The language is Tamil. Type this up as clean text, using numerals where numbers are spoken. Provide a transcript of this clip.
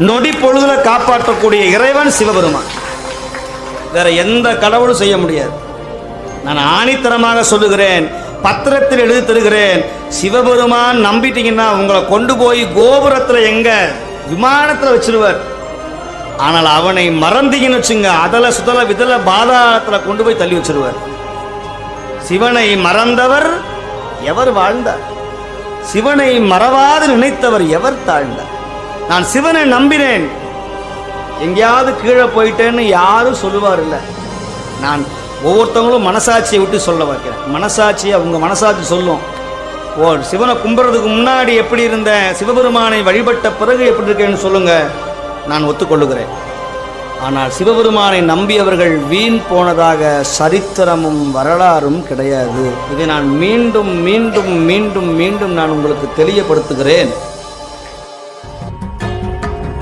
நொடி பொழுதுல காப்பாற்றக்கூடிய இறைவன் சிவபெருமான். வேற எந்த கடவுளும் செய்ய முடியாது. நான் ஆணித்தரமாக சொல்லுகிறேன், பத்திரத்தில் எழுதி தருகிறேன். சிவபெருமான் நம்பிட்டீங்கன்னா உங்களை கொண்டு போய் கோபுரத்தில் எங்க விமானத்தில் வச்சிருவார். ஆனால் அவனை மறந்தீங்கன்னு வச்சுங்க, அதல சுதல விதல பாதாளத்தில் கொண்டு போய் தள்ளி வச்சிருவார். சிவனை மறந்தவர் எவர் வாழ்ந்தார்? சிவனை மறவாது நினைத்தவர் எவர் தாழ்ந்தார்? நான் சிவனை நம்பினேன், எங்கேயாவது கீழே போயிட்டேன்னு யாரும் சொல்லுவார் இல்லை. நான் ஒவ்வொருத்தவங்களும் மனசாட்சியை விட்டு சொல்ல வைக்கிறேன். மனசாட்சியை அவங்க மனசாட்சி சொல்லும். ஓ, சிவனை கும்பிட்றதுக்கு முன்னாடி எப்படி இருந்த, சிவபெருமானை வழிபட்ட பிறகு எப்படி இருக்கேன்னு சொல்லுங்க, நான் ஒத்துக்கொள்ளுகிறேன். ஆனால் சிவபெருமானை நம்பியவர்கள் வீண் போனதாக சரித்திரமும் வரலாறும் கிடையாது. இதை நான் மீண்டும் மீண்டும் மீண்டும் மீண்டும் நான் உங்களுக்கு தெளிவுபடுத்துகிறேன்.